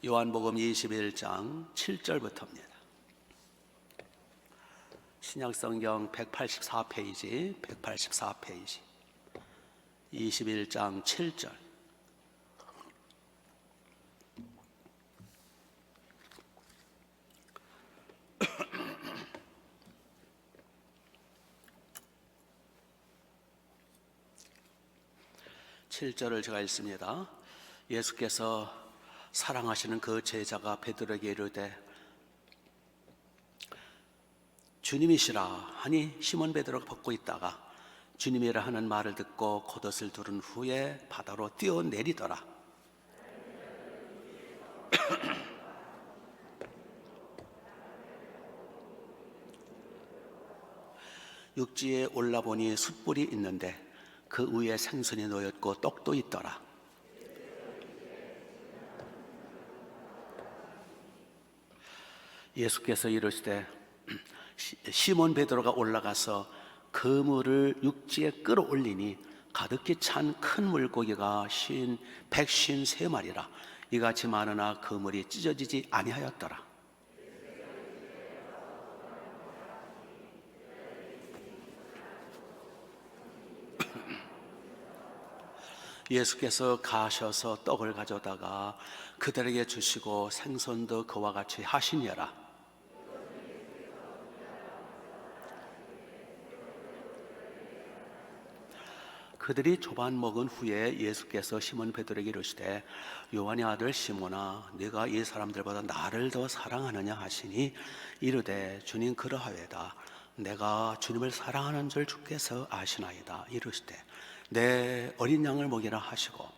요한복음 21장 7절부터입니다. 신약성경 184페이지 21장 7절. (7절을) 제가 읽습니다. 예수께서 사랑하시는 그 제자가 베드로에게 이르되 주님이시라 하니 시몬 베드로가 벗고 있다가 주님이라 하는 말을 듣고 겉옷을 두른 후에 바다로 뛰어내리더라. 육지에 올라보니 숯불이 있는데 그 위에 생선이 놓였고 떡도 있더라. 예수께서 이르시되 시몬 베드로가 올라가서 그물을 육지에 끌어올리니 가득히 찬 큰 물고기가 153마리라. 이같이 많으나 그물이 찢어지지 아니하였더라. 예수께서 가셔서 떡을 가져다가 그들에게 주시고 생선도 그와 같이 하시니라. 그들이 조반 먹은 후에 예수께서 시몬 베드로에게 이르시되 요한의 아들 시몬아 네가 이 사람들보다 나를 더 사랑하느냐 하시니 이르되 주님 그러하외다. 내가 주님을 사랑하는 줄 주께서 아시나이다. 이르시되 내 어린 양을 먹이라 하시고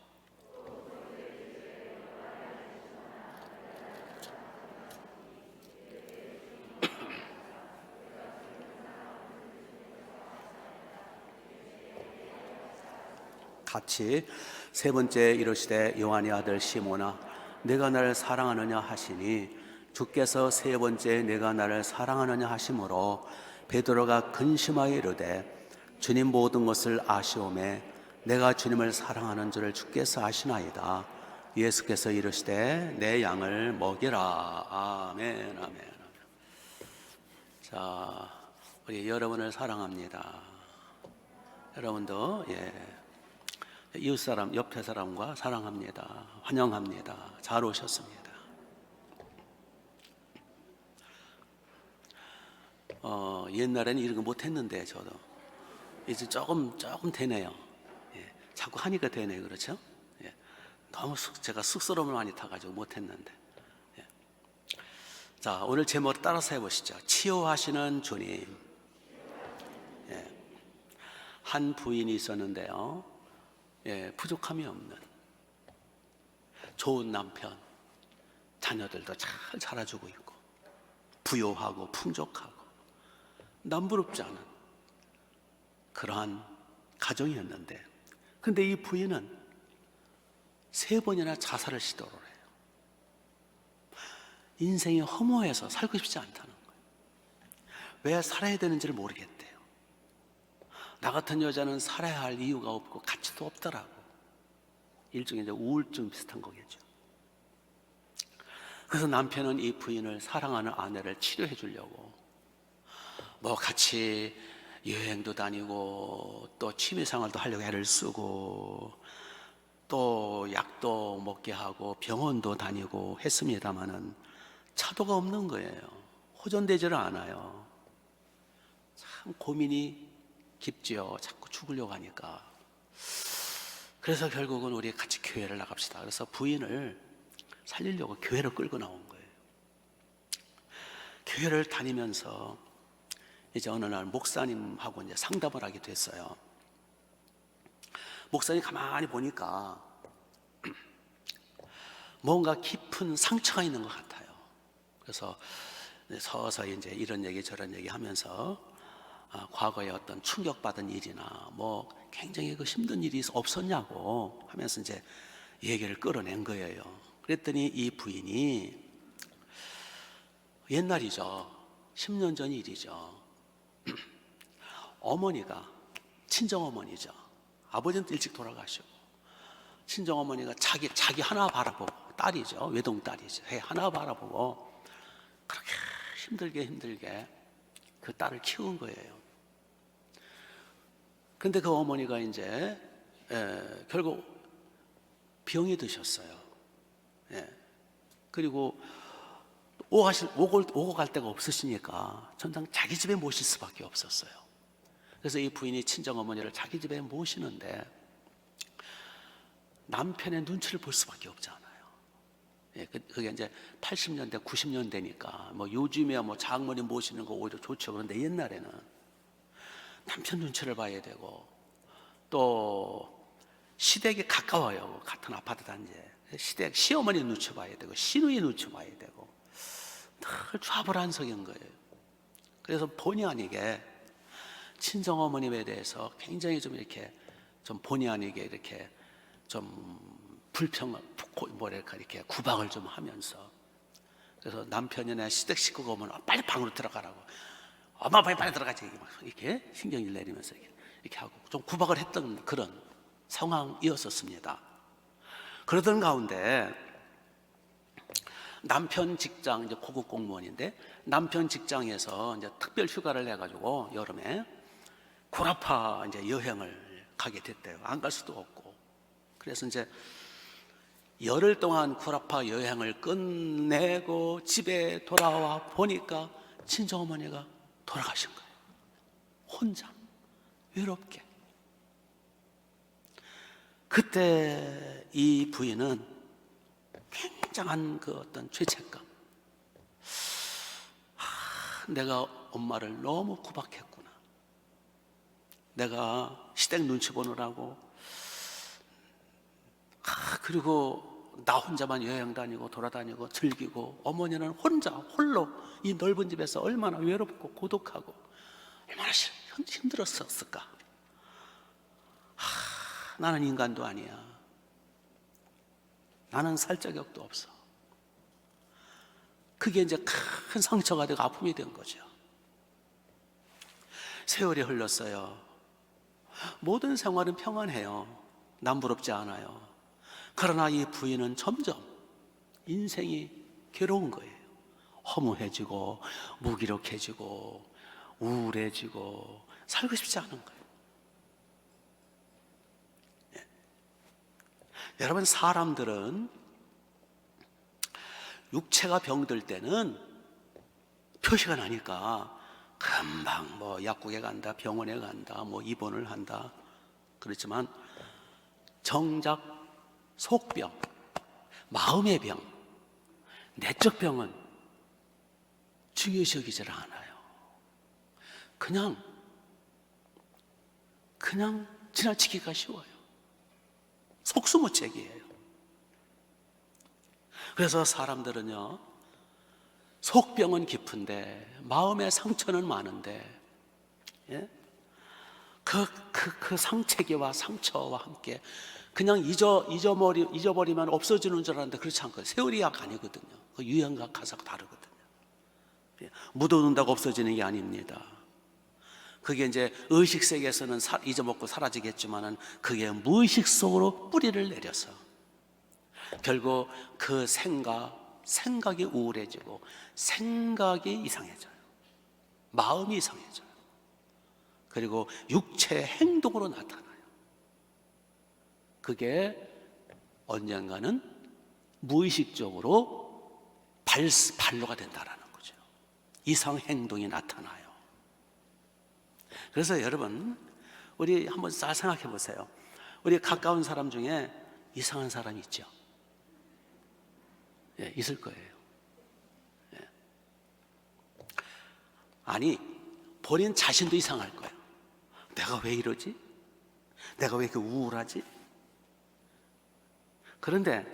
같이 세 번째 이르시되 요한의 아들 시몬아 내가 나를 사랑하느냐 하시니 주께서 세 번째 내가 나를 사랑하느냐 하심으로 베드로가 근심하여 이르되 주님 모든 것을 아시오매 내가 주님을 사랑하는 줄을 주께서 아시나이다. 예수께서 이르시되 내 양을 먹이라. 아멘 아멘. 자, 우리 여러분을 사랑합니다. 여러분도 이웃사람, 옆에 사람과 사랑합니다. 환영합니다. 잘 오셨습니다. 옛날에는 이런 거 못했는데 저도 이제 조금 되네요. 자꾸 하니까 되네요. 그렇죠? 너무 제가 쑥스러움을 많이 타가지고 못했는데. 자, 오늘 제목을 따라서 해보시죠. 치유하시는 주님. 한 부인이 있었는데요. 부족함이 없는 좋은 남편, 자녀들도 잘 자라주고 있고 부유하고 풍족하고 남부럽지 않은 그러한 가정이었는데 근데 이 부인은 3번이나 자살을 시도를 해요. 인생이 허무해서 살고 싶지 않다는 거예요. 왜 살아야 되는지를 모르겠대요. 나 같은 여자는 살아야 할 이유가 없고 가치도 없더라고. 일종의 이제 우울증 비슷한 거겠죠. 그래서 남편은 이 부인을 사랑하는 아내를 치료해 주려고 뭐 같이 여행도 다니고 또 취미생활도 하려고 애를 쓰고 또 약도 먹게 하고 병원도 다니고 했습니다마는 차도가 없는 거예요. 호전되지를 않아요. 참 고민이 깊지요. 자꾸 죽으려고 하니까. 그래서 결국은 우리 같이 교회를 나갑시다. 그래서 부인을 살리려고 교회를 끌고 나온 거예요. 교회를 다니면서 이제 어느 날 목사님하고 이제 상담을 하게 됐어요. 목사님 가만히 보니까 뭔가 깊은 상처가 있는 것 같아요. 그래서 서서히 이제 이런 얘기 저런 얘기 하면서 과거에 어떤 충격받은 일이나 뭐 굉장히 그 힘든 일이 없었냐고 하면서 이제 얘기를 끌어낸 거예요. 그랬더니 이 부인이 옛날이죠. 10년 전 일이죠. 어머니가 친정어머니죠. 아버지는 일찍 돌아가시고 친정어머니가 자기 하나 바라보고 딸이죠. 외동딸이죠. 애 하나 바라보고 그렇게 힘들게 그 딸을 키운 거예요. 근데 그 어머니가 이제 결국 병이 드셨어요. 그리고 오고 갈 데가 없으시니까 전장 자기 집에 모실 수밖에 없었어요. 그래서 이 부인이 친정어머니를 자기 집에 모시는데 남편의 눈치를 볼 수밖에 없잖아요. 그게 이제 80년대, 90년대니까 뭐 요즘에야 뭐 장모님 모시는 거 오히려 좋죠. 그런데 옛날에는 남편 눈치를 봐야 되고 또 시댁이 가까워요. 같은 아파트 단지에. 시댁 시어머니 눈치 봐야 되고 시누이 눈치 봐야 되고 늘 좌불안석인 거예요. 그래서 본의 아니게 친정어머님에 대해서 굉장히 좀 이렇게 좀 본의 아니게 이렇게 좀 뭐랄까 이렇게 구박을 좀 하면서, 그래서 남편이나 시댁 식구가 오면 빨리 방으로 들어가라고, 엄마 빨리 들어가지, 이렇게 신경질 내리면서 이렇게 하고 좀 구박을 했던 그런 상황이었었습니다. 그러던 가운데 남편 직장, 이제 고급 공무원인데 남편 직장에서 이제 특별 휴가를 내가지고 여름에 구라파 이제 여행을 가게 됐대요. 안 갈 수도 없고. 그래서 이제 열흘 동안 구라파 여행을 끝내고 집에 돌아와 보니까 친정어머니가 돌아가신 거예요. 혼자 외롭게. 그때 이 부인은 굉장한 그 어떤 죄책감, 내가 엄마를 너무 구박했구나, 내가 시댁 눈치 보느라고, 그리고 나 혼자만 여행 다니고 돌아다니고 즐기고 어머니는 홀로 이 넓은 집에서 얼마나 외롭고 고독하고 얼마나 힘들었을까. 나는 인간도 아니야. 나는 살 자격도 없어. 그게 이제 큰 상처가 되고 아픔이 된 거죠. 세월이 흘렀어요. 모든 생활은 평안해요. 남부럽지 않아요. 그러나 이 부인은 점점 인생이 괴로운 거예요. 허무해지고 무기력해지고 우울해지고 살고 싶지 않은 거예요. 여러분, 사람들은 육체가 병들 때는 표시가 나니까 금방 뭐 약국에 간다, 병원에 간다, 뭐 입원을 한다. 그렇지만 정작 속병, 마음의 병, 내적 병은 중요시 여기질 않아요. 그냥 지나치기가 쉬워요. 속수무책이에요. 그래서 사람들은요, 속병은 깊은데 마음의 상처는 많은데, 그 상체기와 상처와 함께 그냥 잊어버리면 없어지는 줄 알았는데 그렇지 않거든요. 세월이 약 아니거든요. 그 유형과 가사가 다르거든요. 묻어둔다고 없어지는 게 아닙니다. 그게 이제 의식 세계에서는 잊어먹고 사라지겠지만은 그게 무의식 속으로 뿌리를 내려서 결국 그 생각이 우울해지고 생각이 이상해져요. 마음이 이상해져요. 그리고 육체 행동으로 나타나요. 그게 언젠가는 무의식적으로 발로가 된다라는 거죠. 이상 행동이 나타나요. 그래서 여러분, 우리 한번 잘 생각해 보세요. 우리 가까운 사람 중에 이상한 사람 있죠? 있을 거예요. 아니, 본인 자신도 이상할 거예요. 내가 왜 이러지? 내가 왜 이렇게 우울하지? 그런데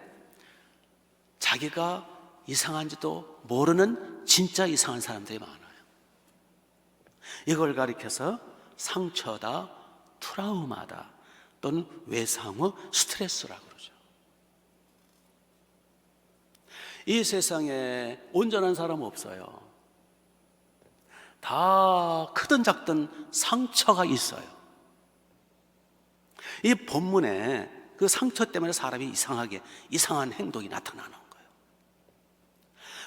자기가 이상한지도 모르는 진짜 이상한 사람들이 많아요. 이걸 가리켜서 상처다, 트라우마다, 또는 외상후 스트레스라고 그러죠. 이 세상에 온전한 사람은 없어요. 다 크든 작든 상처가 있어요. 이 본문에 그 상처 때문에 사람이 이상한 행동이 나타나는 거예요.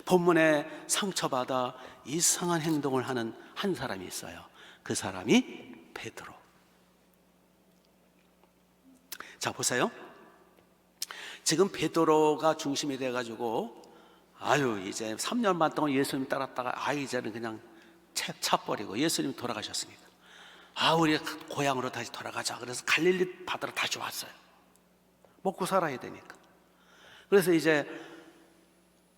본문에 상처받아 이상한 행동을 하는 한 사람이 있어요. 그 사람이 베드로. 자, 보세요. 지금 베드로가 중심이 돼가지고 이제 3년 반 동안 예수님 따랐다가 이제는 그냥 차버리고 예수님 돌아가셨으니까 우리 고향으로 다시 돌아가자. 그래서 갈릴리 바다로 다시 왔어요. 먹고 살아야 되니까. 그래서 이제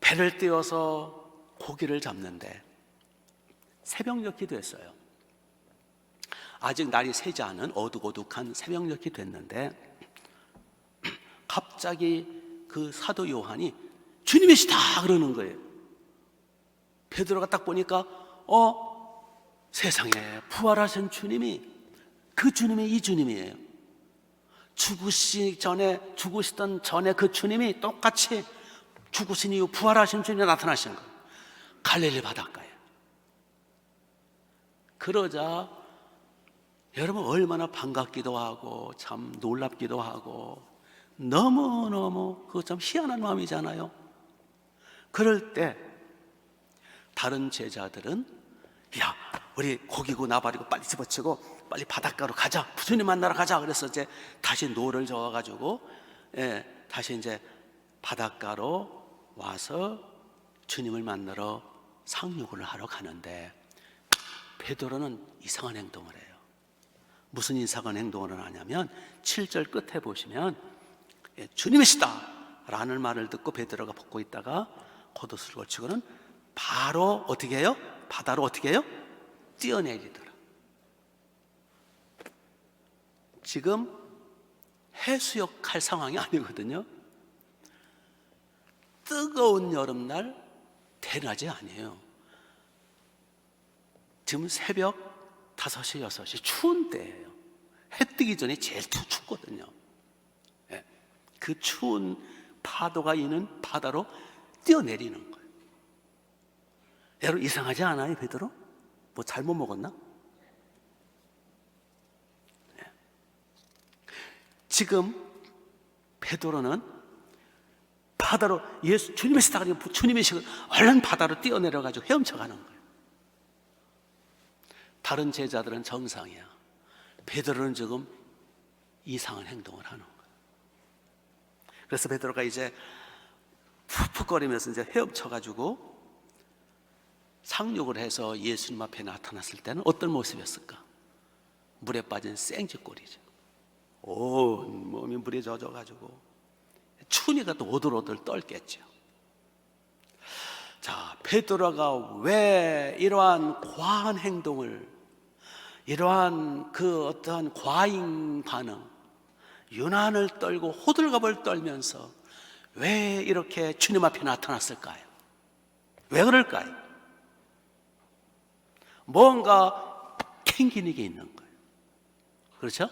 배를 띄워서 고기를 잡는데 새벽녘이 됐어요. 아직 날이 새지 않은 어둑어둑한 새벽녘이 됐는데 갑자기 그 사도 요한이 주님이시다 그러는 거예요. 베드로가 딱 보니까 세상에 부활하신 주님이 그 주님이 이 주님이에요. 죽으시던 전에 그 주님이 똑같이 죽으신 이후 부활하신 주님이 나타나신 거예요. 갈릴리 바닷가에. 그러자 여러분 얼마나 반갑기도 하고 참 놀랍기도 하고 너무너무 그거 참 희한한 마음이잖아요. 그럴 때 다른 제자들은 우리 고기고 나발이고 빨리 집어치고 빨리 바닷가로 가자, 주님 만나러 가자. 그래서 이제 다시 노를 저어가지고 다시 이제 바닷가로 와서 주님을 만나러 상륙을 하러 가는데 베드로는 이상한 행동을 해요. 무슨 이상한 행동을 하냐면 7절 끝에 보시면 주님이시다 라는 말을 듣고 베드로가 벗고 있다가 겉옷을 걸치고는 바로 어떻게 해요? 바다로 어떻게 해요? 뛰어내리더라. 지금 해수욕할 상황이 아니거든요. 뜨거운 여름날 대낮이 아니에요. 지금 새벽 5시, 6시 추운 때예요. 해 뜨기 전에 제일 춥거든요. 그 추운 파도가 있는 바다로 뛰어내리는 거예요. 여러분 이상하지 않아요, 베드로? 뭐 잘못 먹었나? 지금 베드로는 바다로 주님이시다 그러니까 주님이시고 얼른 바다로 뛰어내려가지고 헤엄쳐가는 거예요. 다른 제자들은 정상이야. 베드로는 지금 이상한 행동을 하는 거예요. 그래서 베드로가 이제 푹푹거리면서 이제 헤엄쳐가지고 상륙을 해서 예수님 앞에 나타났을 때는 어떤 모습이었을까? 물에 빠진 생쥐꼴이죠. 온 몸이 물에 젖어가지고 추우니까 또 오들오들 떨겠죠. 자, 베드로가 왜 이러한 과한 행동을, 이러한 그 어떠한 과잉 반응, 유난을 떨고 호들갑을 떨면서 왜 이렇게 주님 앞에 나타났을까요? 왜 그럴까요? 뭔가 캥기는 게 있는 거예요. 그렇죠?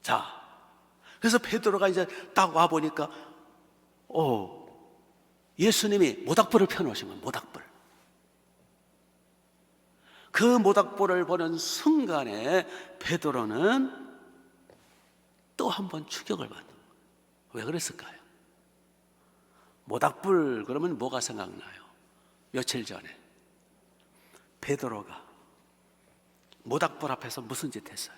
자, 그래서 베드로가 이제 딱 와보니까 예수님이 모닥불을 펴놓으신 거예요. 모닥불. 그 모닥불을 보는 순간에 베드로는 또 한 번 충격을 받는 거예요. 왜 그랬을까요? 모닥불 그러면 뭐가 생각나요? 며칠 전에 베드로가 모닥불 앞에서 무슨 짓 했어요?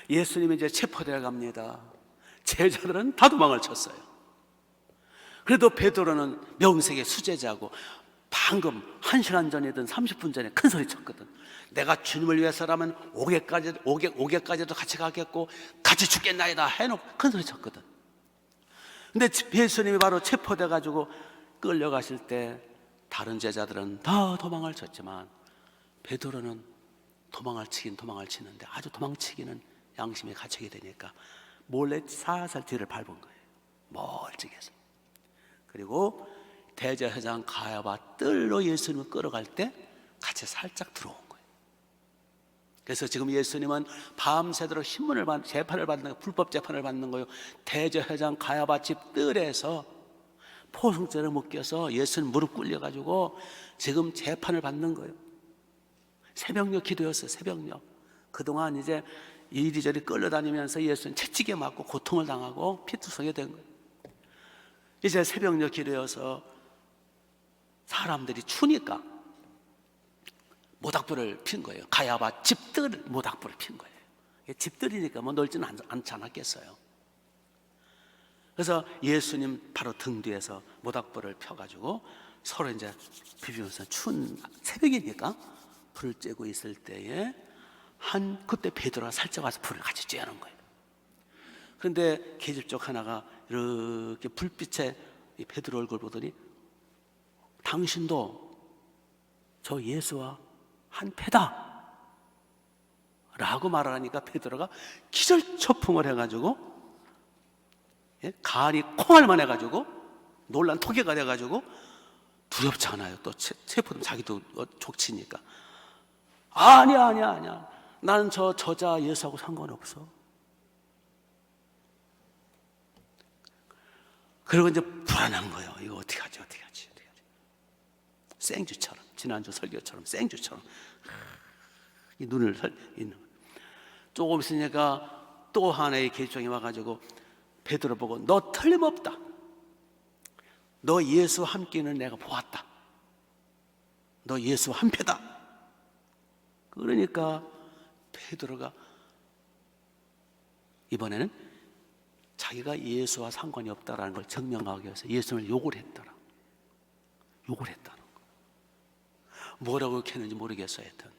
예수님이 이제 체포되어 갑니다. 제자들은 다 도망을 쳤어요. 그래도 베드로는 명색의 수제자고 방금 1시간 전이든 30분 전에 큰 소리 쳤거든. 내가 주님을 위해서라면 5개까지도 같이 가겠고 같이 죽겠나이다 해놓고 큰 소리 쳤거든. 근데 예수님이 바로 체포돼 가지고 끌려가실 때 다른 제자들은 다 도망을 쳤지만 베드로는 도망을 치는데 아주 도망치기는 양심이 갇히게 되니까 몰래 살살 뒤를 밟은 거예요. 멀찍해서. 그리고 대제사장 가야바 뜰로 예수님을 끌어갈 때 같이 살짝 들어온 거예요. 그래서 지금 예수님은 밤새도록 재판을 받는 거예요. 불법 재판을 받는 거예요. 대제사장 가야바 집 뜰에서 포승죄를 묶여서 예수님 무릎 꿇려가지고 지금 재판을 받는 거예요. 새벽녘 기도였어요. 새벽녘. 그동안 이제 이리저리 끌려다니면서 예수님 채찍에 맞고 고통을 당하고 피투성이 된 거예요. 이제 새벽녘 기도여서 사람들이 추니까 모닥불을 핀 거예요. 가야바 집들 모닥불을 핀 거예요. 집들이니까 뭐 넓지는 않지 않았겠어요. 그래서 예수님 바로 등 뒤에서 모닥불을 펴가지고 서로 이제 비비면서 추운 새벽이니까 불을 쬐고 있을 때에 그때 베드로가 살짝 와서 불을 같이 쬐는 거예요. 그런데 계집족 하나가 이렇게 불빛에 이 베드로 얼굴 보더니 당신도 저 예수와 한 패다 라고 말을 하니까 베드로가 기절초풍을 해가지고 간이 콩알만 해가지고 놀란 토개가 돼가지고 두렵지 않아요. 또 세포도 자기도 족치니까 아니야 나는 저 저자 예수하고 상관없어. 그리고 이제 불안한 거예요. 이거 어떻게 하지. 생쥐처럼 지난주 설교처럼 생쥐처럼 이 눈을 있는 거예요. 조금 있으니까 또 하나의 계집종이 와가지고 베드로 보고 너 틀림없다. 너 예수 함께는 내가 보았다. 너 예수 한 패다. 그러니까 베드로가 이번에는 자기가 예수와 상관이 없다라는 걸 증명하기 위해서 예수님을 욕을 했다는 거. 뭐라고 이렇게 했는지 모르겠어요. 하여튼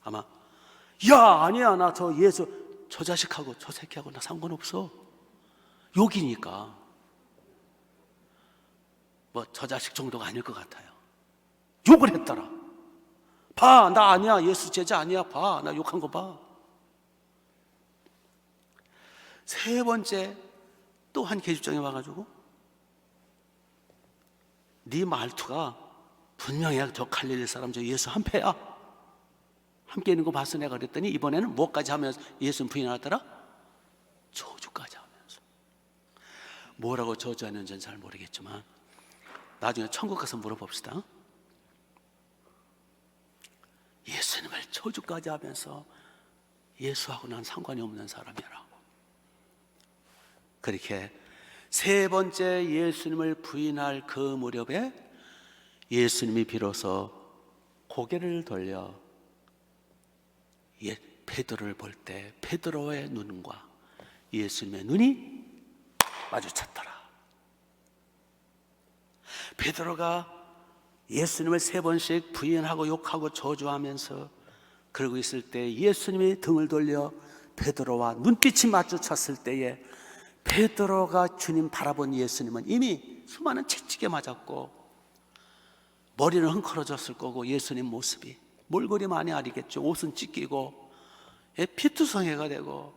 아마 아니야 나 저 예수 저 자식하고 저 새끼하고 나 상관없어. 욕이니까 뭐 저 자식 정도가 아닐 것 같아요. 욕을 했더라. 봐, 나 아니야. 예수 제자 아니야. 봐, 나 욕한 거 봐. 세 번째 또 한 계집종이 와가지고 네 말투가 분명히 저 갈릴리 사람 저 예수 한 패야. 함께 있는 거 봤어 내가 그랬더니 이번에는 뭐까지 하면서 예수는 부인하더라? 저주까지 하면서. 뭐라고 저주하는지는 잘 모르겠지만 나중에 천국 가서 물어봅시다. 예수님을 저주까지 하면서 예수하고 난 상관이 없는 사람이라고. 그렇게 세 번째 예수님을 부인할 그 무렵에 예수님이 비로소 고개를 돌려 베드로를 볼 때 베드로의 눈과 예수님의 눈이 마주쳤더라. 베드로가 예수님을 세 번씩 부인하고 욕하고 저주하면서 그러고 있을 때 예수님이 등을 돌려 베드로와 눈빛이 마주쳤을 때에 베드로가 주님 바라본 예수님은 이미 수많은 채찍에 맞았고 머리는 헝클어졌을 거고 예수님 모습이 몰골이 많이 아리겠죠. 옷은 찢기고 피투성이가 되고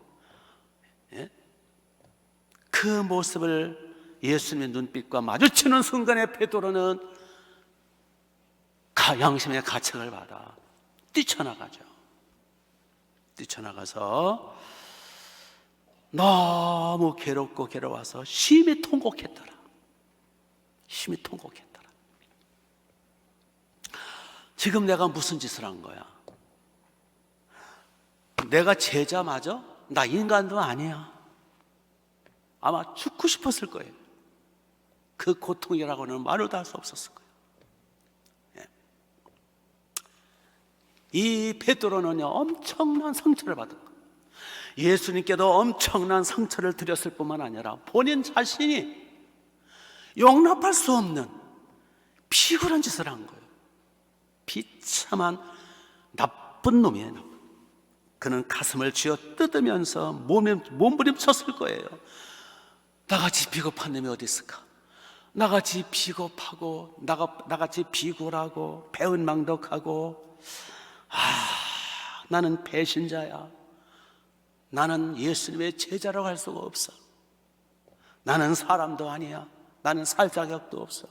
그 모습을 예수님의 눈빛과 마주치는 순간에 베드로는 양심의 가책을 받아 뛰쳐나가죠. 뛰쳐나가서 너무 괴롭고 괴로워서 심히 통곡했더라. 지금 내가 무슨 짓을 한 거야? 내가 제자 맞아? 나 인간도 아니야. 아마 죽고 싶었을 거예요. 그 고통이라고는 말로도 할 수 없었을 거예요. 이 베드로는요 엄청난 상처를 받은 거예요. 예수님께도 엄청난 상처를 드렸을 뿐만 아니라 본인 자신이 용납할 수 없는 비굴한 짓을 한 거예요. 비참한 나쁜 놈이에요. 그는 가슴을 쥐어 뜯으면서 몸부림쳤을 거예요. 나같이 비겁한 놈이 어디 있을까? 나같이 비겁하고 나같이 비굴하고 배은망덕하고 나는 배신자야. 나는 예수님의 제자라고 할 수가 없어. 나는 사람도 아니야. 나는 살 자격도 없어.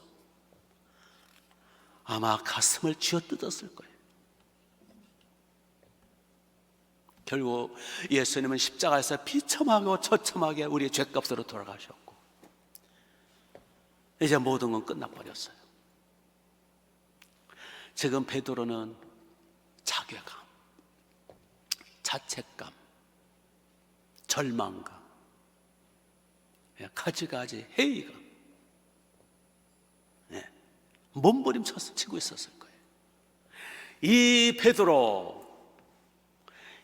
아마 가슴을 쥐어뜯었을 거예요. 결국 예수님은 십자가에서 비참하고 처참하게 우리의 죄값으로 돌아가셨고 이제 모든 건 끝나버렸어요. 지금 베드로는 자괴감, 자책감, 절망감, 가지가지 회의감, 몸부림치고 있었을 거예요. 이 베드로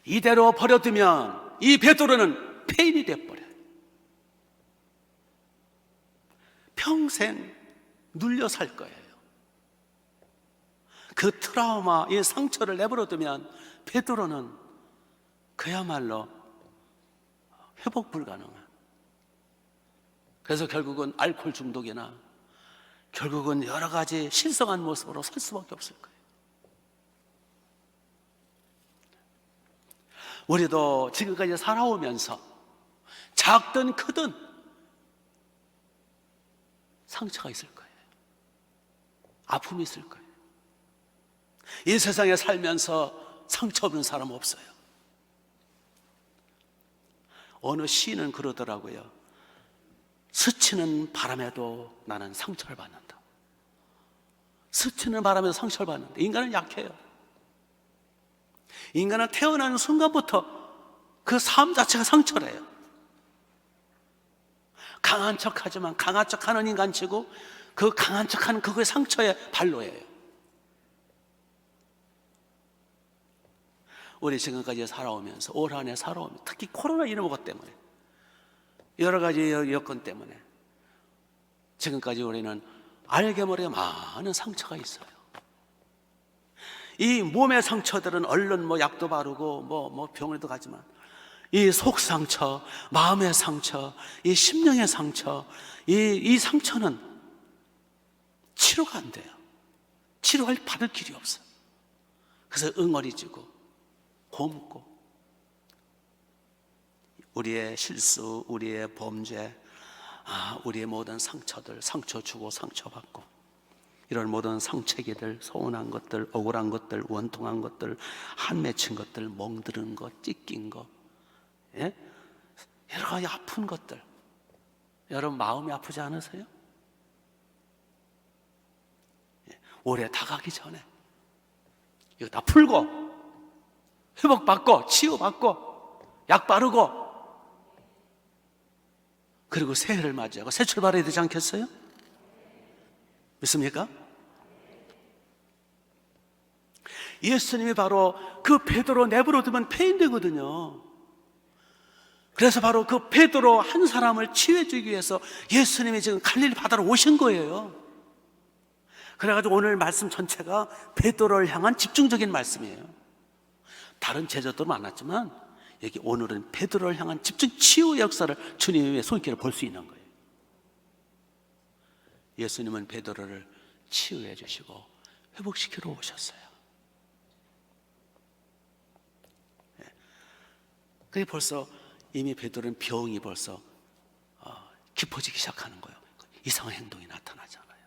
이대로 버려두면 이 베드로는 폐인이 돼버려요. 평생 눌려 살 거예요. 그 트라우마, 이 상처를 내버려두면 베드로는 그야말로 회복 불가능한, 그래서 결국은 알코올 중독이나 결국은 여러 가지 신성한 모습으로 살 수밖에 없을 거예요. 우리도 지금까지 살아오면서 작든 크든 상처가 있을 거예요. 아픔이 있을 거예요. 이 세상에 살면서 상처 없는 사람 없어요. 어느 시인은 그러더라고요. 스치는 바람에도 나는 상처를 받는다. 스치는 바람에도 상처를 받는다. 인간은 약해요. 인간은 태어나는 순간부터 그 삶 자체가 상처래요. 강한 척하지만 강한 척하는 인간치고 그 강한 척하는 그거의 상처의 발로예요. 우리 지금까지 살아오면서 올 한 해 살아오면서 특히 코로나 이런 것 때문에 여러 가지 여건 때문에 지금까지 우리는 알게 모르게 많은 상처가 있어요. 이 몸의 상처들은 얼른 약도 바르고 병원에도 가지만 이 속 상처, 마음의 상처, 이 심령의 상처, 이 상처는 치료가 안 돼요. 치료할 받을 길이 없어요. 그래서 응어리지고 곰고 우리의 실수, 우리의 범죄, 우리의 모든 상처들, 상처 주고 상처받고 이런 모든 상처기들, 서운한 것들, 억울한 것들, 원통한 것들, 한 맺힌 것들, 멍드는 것, 찢긴 것, 여러 가지 아픈 것들. 여러분 마음이 아프지 않으세요? 올해 다 가기 전에 이거 다 풀고 회복받고 치유받고 약 바르고 그리고 새해를 맞이하고 새 출발해야 되지 않겠어요? 믿습니까? 예수님이 바로 그 베드로 내버려두면 폐인되거든요. 그래서 바로 그 베드로 한 사람을 치유해 주기 위해서 예수님이 지금 갈릴리 바다로 오신 거예요. 그래가지고 오늘 말씀 전체가 베드로를 향한 집중적인 말씀이에요. 다른 제자도 많았지만 여기 오늘은 베드로를 향한 집중 치유 역사를 주님의 손길을 볼 수 있는 거예요. 예수님은 베드로를 치유해 주시고 회복시키러 오셨어요. 그게 벌써 이미 베드로는 병이 벌써 깊어지기 시작하는 거예요. 이상한 행동이 나타나잖아요.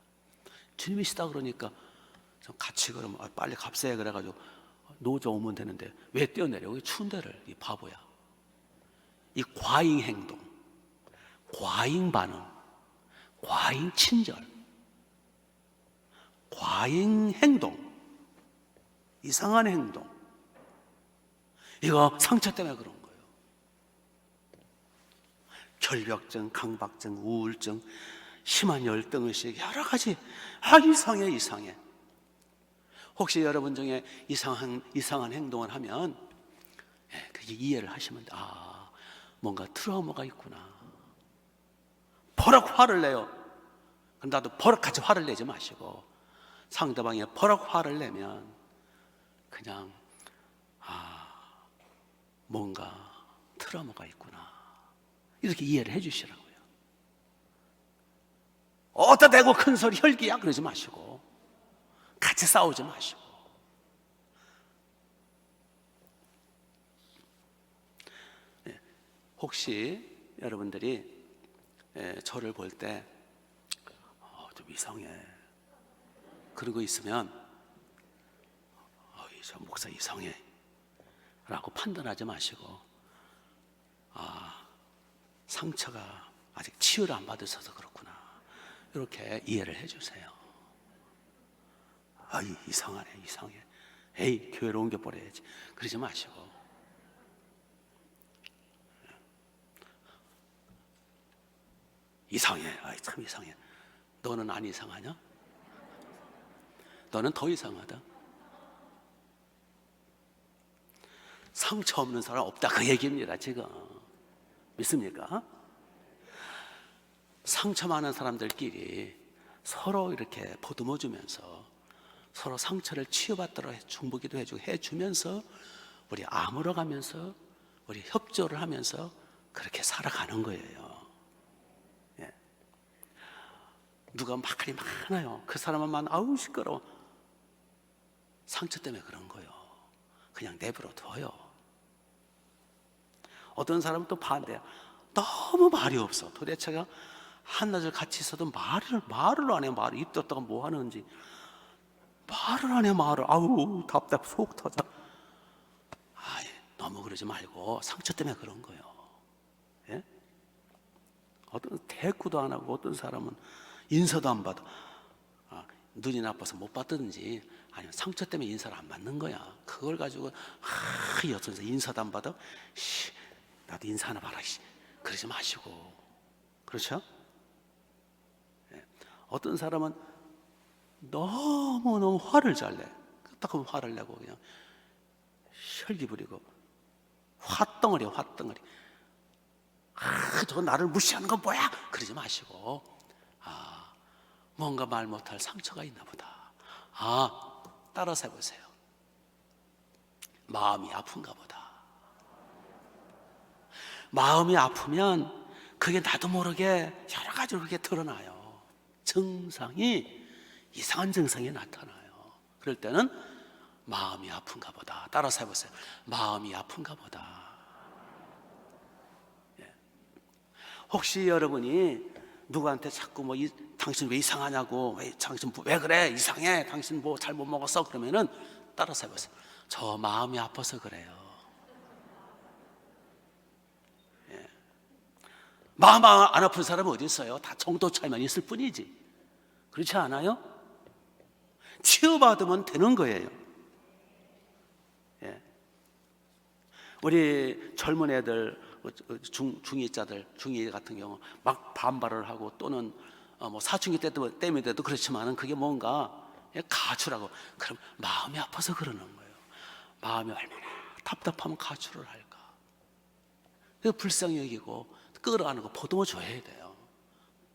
주님이시다 그러니까 좀 같이 그러면 빨리 갑세 그래가지고 노조 오면 되는데 왜 뛰어내려? 여기 추운 데를, 이 바보야. 이 과잉 행동, 과잉 반응, 과잉 친절, 과잉 행동, 이상한 행동, 이거 상처 때문에 그런 거예요. 결벽증, 강박증, 우울증, 심한 열등의식, 여러 가지 이상해. 혹시 여러분 중에 이상한 행동을 하면 그게 이해를 하시면 돼. 뭔가 트라우마가 있구나. 버럭 화를 내요. 그럼 나도 버럭같이 화를 내지 마시고 상대방이 버럭 화를 내면 그냥 뭔가 트라우마가 있구나 이렇게 이해를 해 주시라고요. 어디다 대고 큰 소리 혈기야 그러지 마시고 같이 싸우지 마시고. 혹시 여러분들이 저를 볼 때 좀 이상해 그런 거 있으면 저 목사 이상해 라고 판단하지 마시고 상처가 아직 치유를 안 받으셔서 그렇구나 이렇게 이해를 해 주세요. 이상해. 에이, 교회로 옮겨버려야지. 그러지 마시고. 이상해. 아이, 참 이상해. 너는 안 이상하냐? 너는 더 이상하다. 상처 없는 사람 없다, 그 얘기입니다, 지금. 믿습니까? 상처 많은 사람들끼리 서로 이렇게 보듬어 주면서 서로 상처를 치유받도록 중보기도 해주고 해주면서 우리 아물어 가면서 우리 협조를 하면서 그렇게 살아가는 거예요. 예. 누가 말이 많아요. 그 사람만 아우 시끄러워. 상처 때문에 그런 거예요. 그냥 내버려 둬요. 어떤 사람은 또 반대야. 너무 말이 없어. 도대체가 한나절 같이 있어도 말을 안 해. 말을 입 떴다가 뭐 하는지 말을 안 해. 말을. 아우 답답 속 터져. 아이, 너무 그러지 말고 상처 때문에 그런 거예요. 예? 어떤 대꾸도 안 하고 어떤 사람은 인사도 안 받아. 눈이 나빠서 못 받든지 아니면 상처 때문에 인사를 안 받는 거야. 그걸 가지고 여기서 인사도 안 받아. 나도 인사 하나 봐라. 그러지 마시고. 그렇죠? 예. 어떤 사람은 너무너무 화를 잘 내. 딱 하면 화를 내고 그냥 혈기 부리고 화덩어리야, 화덩어리. 저거 나를 무시하는 건 뭐야? 그러지 마시고, 뭔가 말 못할 상처가 있나 보다. 따라서 해보세요. 마음이 아픈가 보다. 마음이 아프면 그게 나도 모르게 여러 가지로 그렇게 드러나요. 증상이, 이상한 증상이 나타나요. 그럴 때는 마음이 아픈가 보다. 따라서 해보세요. 마음이 아픈가 보다. 예. 혹시 여러분이 누구한테 자꾸 당신 왜 이상하냐고, 당신 왜 그래, 이상해, 당신 뭐 잘못 먹었어, 그러면은 따라서 해보세요. 저 마음이 아파서 그래요. 예. 마음 안 아픈 사람은 어디 있어요? 다 정도 차이만 있을 뿐이지. 그렇지 않아요? 치유받으면 되는 거예요. 예. 우리 젊은 애들, 중2자들 같은 경우 막 반발을 하고 또는 사춘기 때문에도 그렇지만은 그게 뭔가 가출하고, 그럼 마음이 아파서 그러는 거예요. 마음이 얼마나 답답하면 가출을 할까. 그래서 불쌍히 여기고 끌어안는 거 보듬어 줘야 돼요.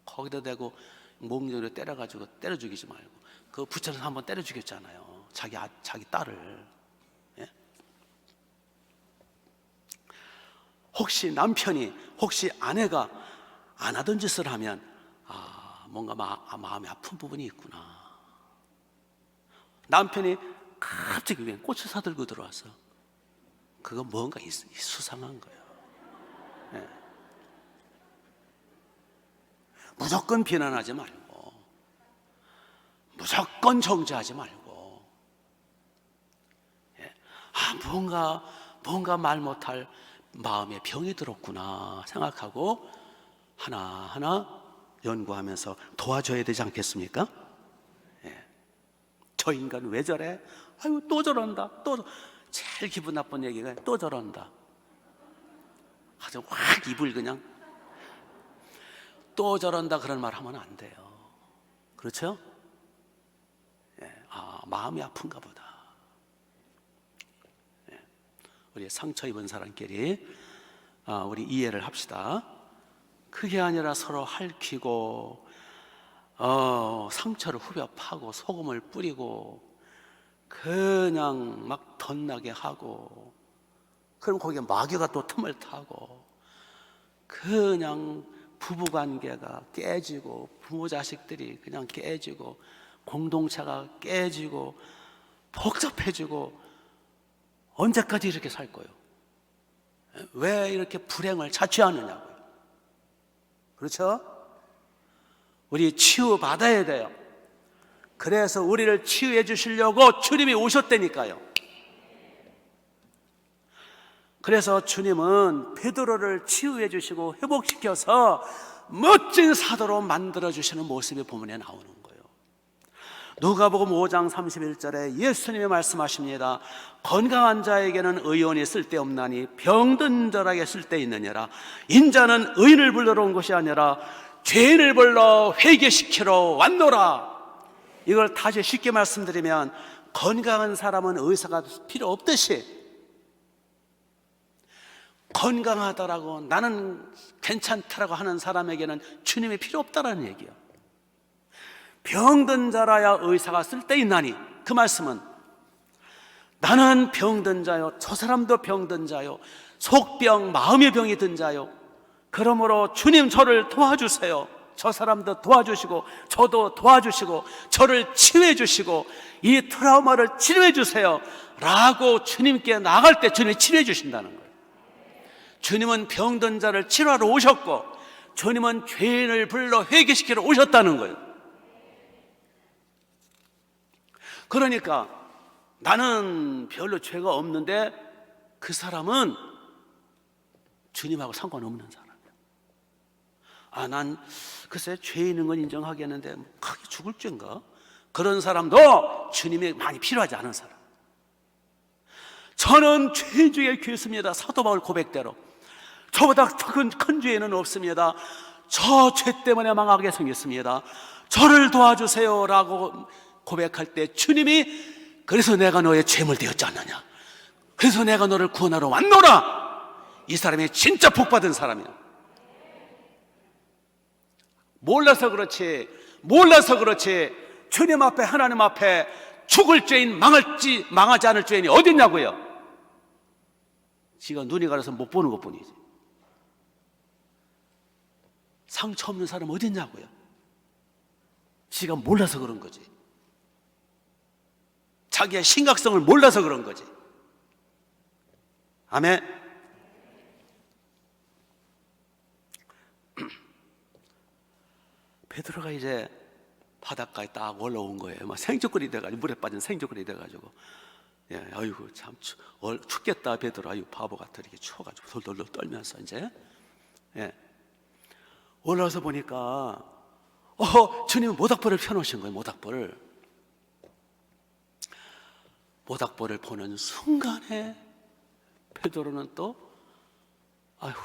거기다 대고 몽둥이로 때려가지고 때려 죽이지 말고. 그 부천에서 한번 때려 죽였잖아요. 자기 딸을. 예? 혹시 남편이, 혹시 아내가 안 하던 짓을 하면 뭔가 마음이 아픈 부분이 있구나. 남편이 갑자기 왜 꽃을 사들고 들어왔어? 그건 뭔가 수상한 거예요. 예. 무조건 비난하지 말고, 무조건 정죄하지 말고, 예. 뭔가 말 못할 마음에 병이 들었구나 생각하고 하나하나 연구하면서 도와줘야 되지 않겠습니까? 예. 저 인간 왜 저래? 아유, 또 저런다. 제일 기분 나쁜 얘기가 또 저런다. 아주 확 입을 그냥 또 저런다 그런 말 하면 안 돼요. 그렇죠? 예. 마음이 아픈가 보다. 예. 우리 상처 입은 사람끼리 우리 이해를 합시다. 그게 아니라 서로 핥히고 상처를 후벼 파고 소금을 뿌리고 그냥 막 덧나게 하고, 그럼 거기에 마귀가 또 틈을 타고 그냥 부부관계가 깨지고 부모 자식들이 그냥 깨지고 공동체가 깨지고 복잡해지고, 언제까지 이렇게 살 거예요? 왜 이렇게 불행을 자취하느냐고요. 그렇죠? 우리 치유받아야 돼요. 그래서 우리를 치유해 주시려고 주님이 오셨다니까요. 그래서 주님은 베드로를 치유해 주시고 회복시켜서 멋진 사도로 만들어 주시는 모습이 본문에 나오는 거예요. 누가복음 5장 31절에 예수님이 말씀하십니다. 건강한 자에게는 의원이 쓸데없나니 병든 자에게 쓸데있느니라. 인자는 의인을 불러러 온 것이 아니라 죄인을 불러 회개시키러 왔노라. 이걸 다시 쉽게 말씀드리면, 건강한 사람은 의사가 필요 없듯이 건강하다라고 나는 괜찮다라고 하는 사람에게는 주님이 필요 없다라는 얘기예요. 병든 자라야 의사가 쓸데있나니, 그 말씀은 나는 병든 자요, 저 사람도 병든 자요, 속병 마음의 병이 든 자요, 그러므로 주님 저를 도와주세요. 저 사람도 도와주시고 저도 도와주시고 저를 치유해 주시고 이 트라우마를 치료해 주세요 라고 주님께 나갈 때 주님이 치료해 주신다는 거예요. 주님은 병든 자를 치료하러 오셨고, 주님은 죄인을 불러 회개시키러 오셨다는 거예요. 그러니까 나는 별로 죄가 없는데 그 사람은 주님하고 상관없는 사람이야. 난 글쎄 죄 있는 건 인정하겠는데 크게 죽을 죄인가? 그런 사람도 주님이 많이 필요하지 않은 사람. 저는 죄 중에 괴수입니다. 사도 바울 고백대로 저보다 큰 죄는 없습니다. 저 죄 때문에 망하게 생겼습니다. 저를 도와주세요 라고 고백할 때 주님이 그래서 내가 너의 죄물 되었지 않느냐, 그래서 내가 너를 구원하러 왔노라. 이 사람이 진짜 복받은 사람이야. 몰라서 그렇지 주님 앞에, 하나님 앞에 죽을 죄인, 망하지 않을 죄인이 어디 있냐고요. 지가 눈이 가려서 못 보는 것뿐이지. 상처 없는 사람 어디 있냐고요. 지가 몰라서 그런 거지. 자기의 심각성을 몰라서 그런 거지. 아멘. 베드로가 이제 바닷가에 딱 올라온 거예요. 막 생쥐거리 돼가지고, 물에 빠진 생쥐거리 돼가지고, 아이고 참 춥겠다 베드로. 아이고 바보 같아, 이렇게 추워가지고 돌돌돌 떨면서 이제 올라와서 보니까 주님은 모닥불을 펴놓으신 거예요. 모닥불을 보는 순간에 베드로는 또 아이고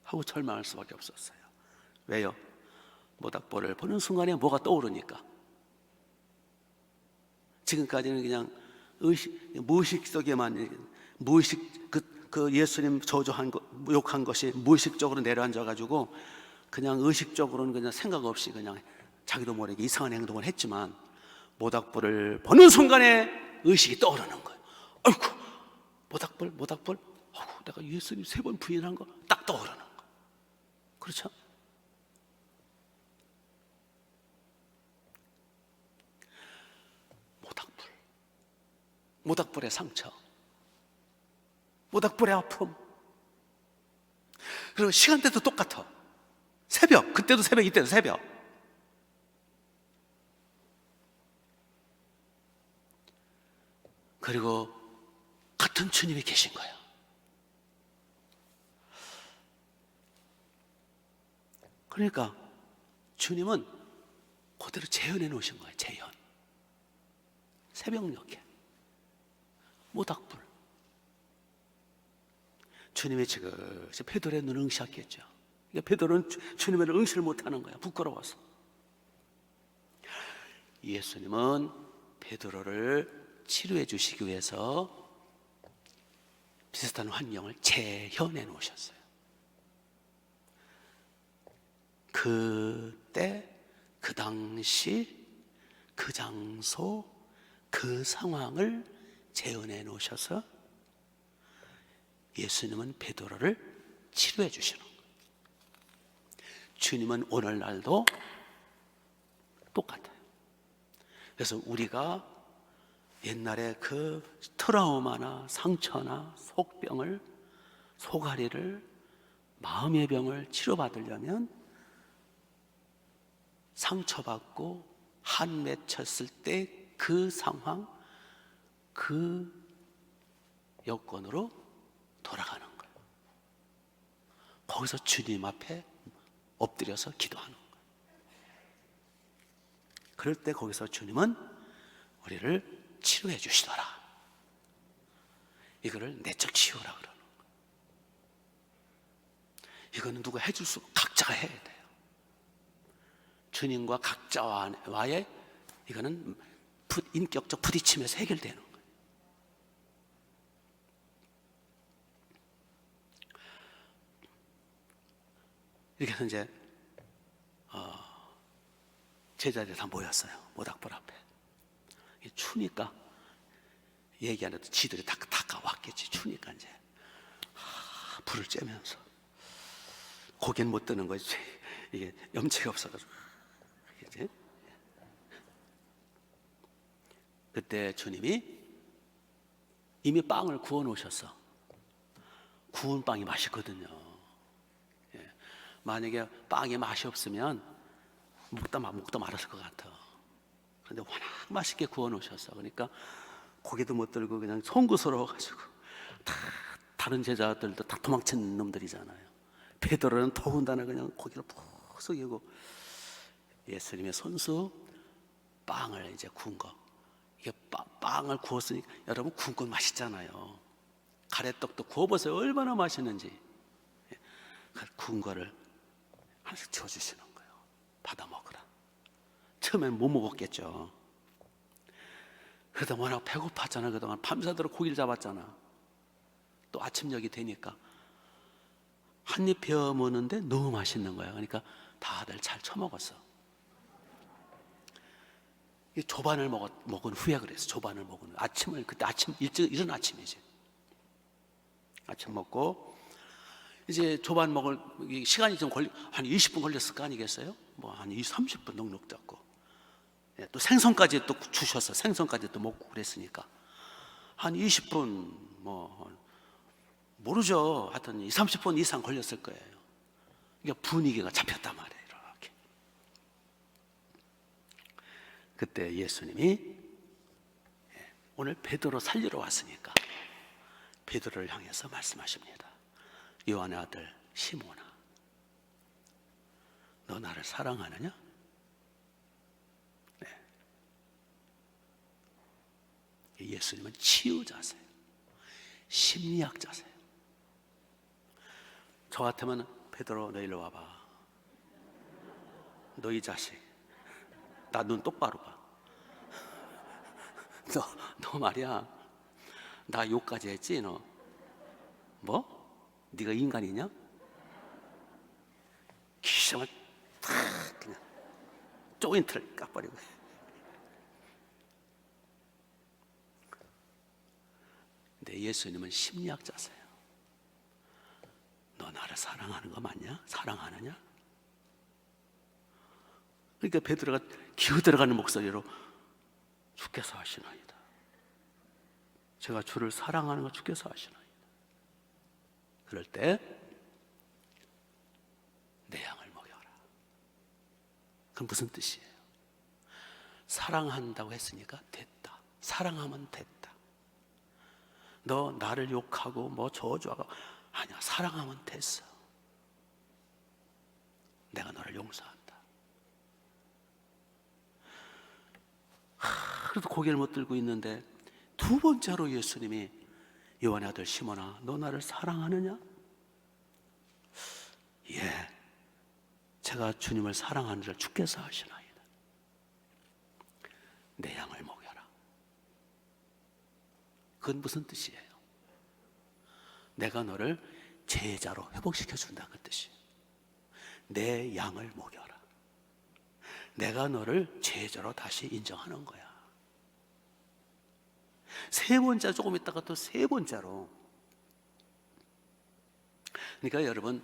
하고 절망할 수밖에 없었어요. 왜요? 모닥불을 보는 순간에 뭐가 떠오르니까. 지금까지는 그냥 무의식 속에만, 무의식 그 예수님 저주한 거, 욕한 것이 무의식적으로 내려앉아가지고 그냥 의식적으로는 그냥 생각 없이 그냥 자기도 모르게 이상한 행동을 했지만, 모닥불을 보는 순간에 의식이 떠오르는 거예요. 아이고 모닥불 내가 예수님 3번 부인한 거 딱 떠오르는 거. 그렇죠? 모닥불의 상처, 모닥불의 아픔. 그리고 시간대도 똑같아. 새벽, 그때도 새벽, 이때도 새벽. 그리고 같은 주님이 계신 거예요. 그러니까 주님은 그대로 재현해 놓으신 거예요. 재현. 새벽녘에 모닥불. 주님이 지금 베드로의 눈을 응시했겠죠. 그러니까 베드로는 주님의 눈을 응시를 못하는 거야. 부끄러워서. 예수님은 베드로를 치료해 주시기 위해서 비슷한 환경을 재현해 놓으셨어요. 그때, 그 당시, 그 장소, 그 상황을 재현해 놓으셔서 예수님은 베드로를 치료해 주시는 거예요. 주님은 오늘날도 똑같아요. 그래서 우리가 옛날에 그 트라우마나 상처나 속병을, 소가리를, 마음의 병을 치료받으려면 상처받고 한 맺혔을 때 그 상황, 그 여건으로 돌아가는 거예요. 거기서 주님 앞에 엎드려서 기도하는 거예요. 그럴 때 거기서 주님은 우리를 치료해 주시더라. 이거를 내적 치유라 그러는 거예요. 이거는 누가 해줄 수, 각자가 해야 돼요. 주님과 각자와의 이거는 인격적 부딪힘에서 해결되는 거예요. 이렇게 해서 이제 제자들이 다 모였어요. 모닥불 앞에. 추니까 얘기 안 해도 지들이 다 왔겠지. 추니까 이제 불을 쬐면서 고개는 못 드는 거지. 이게 염치가 없어가지고. 그치? 그때 주님이 이미 빵을 구워 놓으셨어. 구운 빵이 맛있거든요. 예. 만약에 빵이 맛이 없으면 먹다 말았을 것 같아. 그런데 워낙 맛있게 구워 놓으셨어. 그러니까 고개도 못 들고 그냥 송구스러워가지고 다른 제자들도 다 도망친 놈들이잖아요. 베드로는 더군다나 그냥 고개를 푹 숙이고 예수님의 손수 빵을 이제 구운 거. 이게 빵을 구웠으니까 여러분 구운 건 맛있잖아요. 가래떡도 구워보세요. 얼마나 맛있는지. 구운 거를 하나씩 지어주시는 거예요. 받아 먹으라. 처음엔 못 먹었겠죠. 그러다 워낙 배고팠잖아. 그동안 밤새도록 고기를 잡았잖아. 또 아침녘이 되니까 한 입 베어 먹는데 너무 맛있는 거야. 그러니까 다들 잘 처먹었어. 조반을 먹은 후에 그랬어. 조반을 먹은 후에. 아침을, 그때 아침, 이른 아침이지. 아침 먹고, 이제 조반 먹을 시간이 좀 한 20분 걸렸을 거 아니겠어요? 뭐 한 30분 넉넉 잡고. 또 생선까지 또 주셔서 생선까지 또 먹고 그랬으니까. 한 20분, 모르죠. 하여튼 30분 이상 걸렸을 거예요. 그러니까 분위기가 잡혔단 말이에요. 이렇게. 그때 예수님이 오늘 베드로 살리러 왔으니까 베드로를 향해서 말씀하십니다. 요한의 아들 시몬아, 너 나를 사랑하느냐? 네. 예수님은 치유자세요. 심리학자세요. 저 같으면 베드로 너 일로 와봐. 너 이 자식, 나 눈 똑바로 봐. 너 말이야, 나 욕까지 했지 너. 뭐? 네가 인간이냐? 기심을 탁 그냥 조인트를 까버리고. 근데 예수님은 심리학자세요. 너 나를 사랑하는 거 맞냐? 사랑하느냐? 그러니까 베드로가 기어들어가는 목소리로 주께서 하시나이다. 제가 주를 사랑하는 거 주께서 하시나이다. 그럴 때 내 양을 먹여라. 그건 무슨 뜻이에요? 사랑한다고 했으니까 됐다. 사랑하면 됐다. 너 나를 욕하고 뭐 저주하고 아니야. 사랑하면 됐어. 내가 너를 용서한다. 그래도 고개를 못 들고 있는데 두 번째로 예수님이 요한의 아들 시몬아, 너 나를 사랑하느냐? 예, 제가 주님을 사랑하는 줄 주께서 하시나이다. 내 양을 먹여라. 그건 무슨 뜻이에요? 내가 너를 제자로 회복시켜 준다 그 뜻이에요. 내 양을 먹여라. 내가 너를 제자로 다시 인정하는 거야. 세 번째, 조금 있다가 또 세 번째로. 그러니까 여러분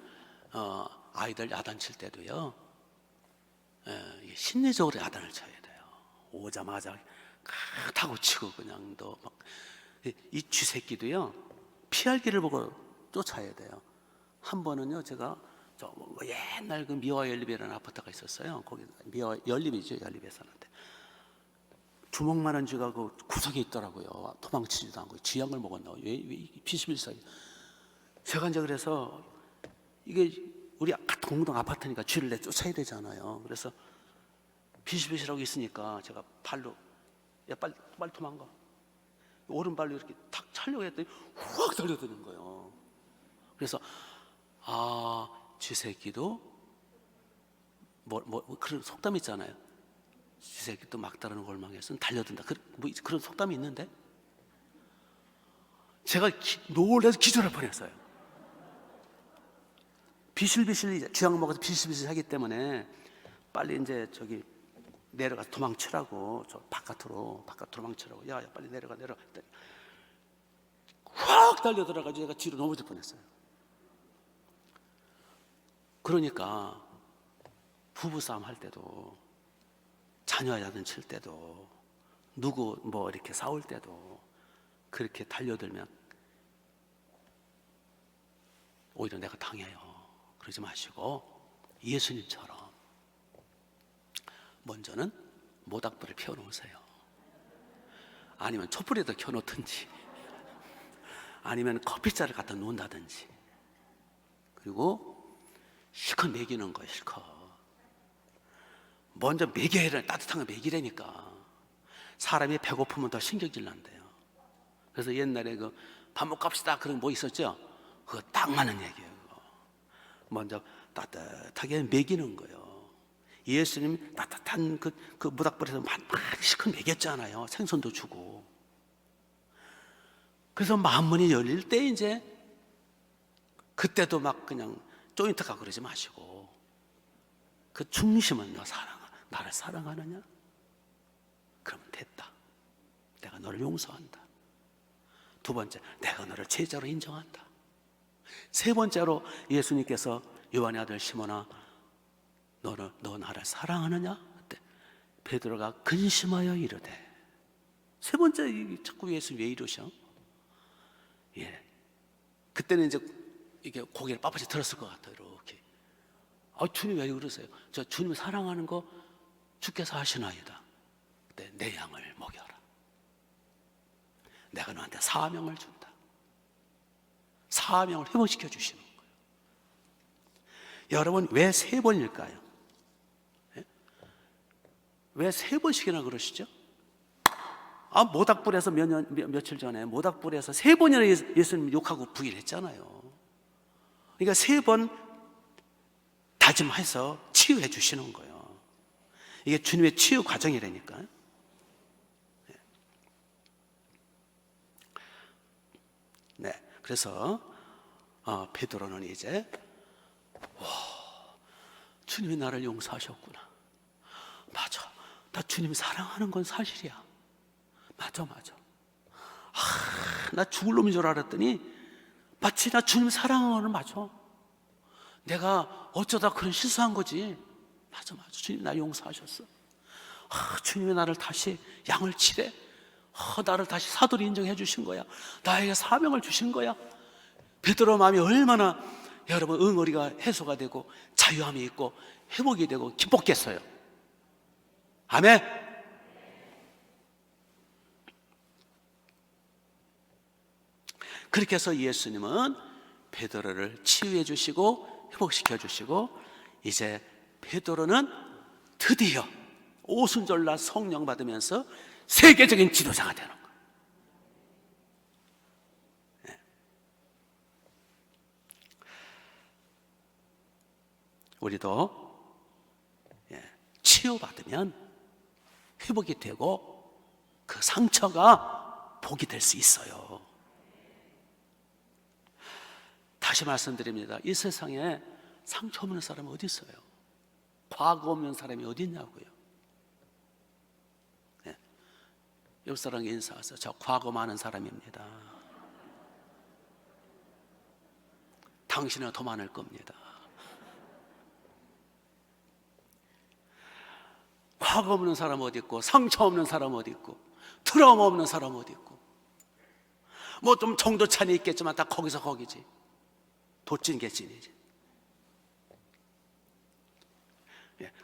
아이들 야단 칠 때도요, 심리적으로 야단을 쳐야 돼요. 오자마자 타고 치고 그냥 이 쥐새끼도요 피할 길을 보고 쫓아야 돼요. 한 번은요 제가 옛날 그 미화 연립이라는 아파트가 있었어요. 거기 미화 연립이죠. 연립에 사는데 주먹만한 쥐가 그 구석에 있더라고요. 도망치지도 않고 쥐약을 먹었나? 왜 비실비실하게. 제가 이제 그래서 이게 우리 같은 공동 아파트니까 쥐를 내쫓아야 되잖아요. 그래서 비실비실하고 있으니까 제가 발로, 야 빨리 도망가. 오른발로 이렇게 탁 차려고 했더니 확 달려드는 거예요. 그래서 쥐새끼도 그런 속담 있잖아요. 쥐새끼도 막다른 골망에서는 달려든다. 그런 속담이 있는데 제가 놀라서 기절할 뻔했어요. 비실비실 쥐약 먹어서 비실비실 하기 때문에 빨리 이제 저기 내려가서 도망치라고, 저 바깥으로 도망치라고. 야 빨리 내려가. 확 달려 들어가지고 제가 뒤로 넘어질 뻔했어요. 그러니까 부부싸움 할 때도, 자녀 야단칠 때도, 누구 이렇게 싸울 때도 그렇게 달려들면 오히려 내가 당해요. 그러지 마시고 예수님처럼 먼저는 모닥불을 피워놓으세요. 아니면 촛불에다 켜놓든지, 아니면 커피잔을 갖다 놓는다든지. 그리고 실컷 먹이는 거예요. 실컷 먼저 먹여야, 따뜻한 거 먹이라니까. 사람이 배고프면 더 신경질 난대요. 그래서 옛날에 밥 먹고 갑시다 그런 거 있었죠? 그거 딱 맞는 얘기예요. 그거. 먼저 따뜻하게 먹이는 거예요. 예수님 따뜻한 그 모닥불에서 많이 실컷 먹였잖아요. 생선도 주고. 그래서 마음문이 열릴 때 이제 그때도 막 그냥 조인트 가고 그러지 마시고, 그 중심은 나를 사랑하느냐? 그러면 됐다. 내가 너를 용서한다. 두 번째, 내가 너를 제자로 인정한다. 세 번째로 예수님께서 요한의 아들 시몬아, 너 나를 사랑하느냐? 그때 베드로가 근심하여 이르되. 세 번째, 자꾸 예수님 왜 이러셔? 예, 그때는 이제 이게 고개를 빳빳이 들었을 것 같아요. 이렇게. 주님 왜 그러세요? 저 주님 사랑하는 거 주께서 하시나이다. 그때 내 양을 먹여라. 내가 너한테 사명을 준다. 사명을 회복시켜 주시는 거예요. 여러분, 왜 세 번일까요? 예? 왜 세 번씩이나 그러시죠? 모닥불에서 며칠 전에 모닥불에서 세 번이나 예수님 욕하고 부인했잖아요. 그러니까 세 번 다짐해서 치유해 주시는 거예요. 이게 주님의 치유 과정이라니까요. 네, 그래서 베드로는 이제 주님이 나를 용서하셨구나. 맞아, 나 주님 사랑하는 건 사실이야. 맞아. 나 죽을 놈인 줄 알았더니 마치 나 주님 사랑하는 거는 맞아. 내가 어쩌다 그런 실수한 거지. 맞아. 주님 나 용서하셨어. 주님이 나를 다시 양을 치래. 나를 다시 사도로 인정해 주신 거야. 나에게 사명을 주신 거야. 베드로 마음이 얼마나 여러분 응어리가 해소가 되고 자유함이 있고 회복이 되고 기뻤겠어요. 아멘. 그렇게 해서 예수님은 베드로를 치유해 주시고 회복시켜 주시고, 이제 베드로는 드디어 오순절날 성령 받으면서 세계적인 지도자가 되는 거예요. 네. 우리도 치유받으면 회복이 되고 그 상처가 복이 될 수 있어요. 다시 말씀드립니다. 이 세상에 상처 없는 사람은 어디 있어요? 과거 없는 사람이 어디 있냐고요. 네. 옆 사람에게 인사하세요. 저 과거 많은 사람입니다. 당신은 더 많을 겁니다. 과거 없는 사람 어디 있고, 상처 없는 사람 어디 있고, 트라우마 없는 사람 어디 있고, 뭐 좀 정도 차이 있겠지만 다 거기서 거기지. 도찐 개찐이지.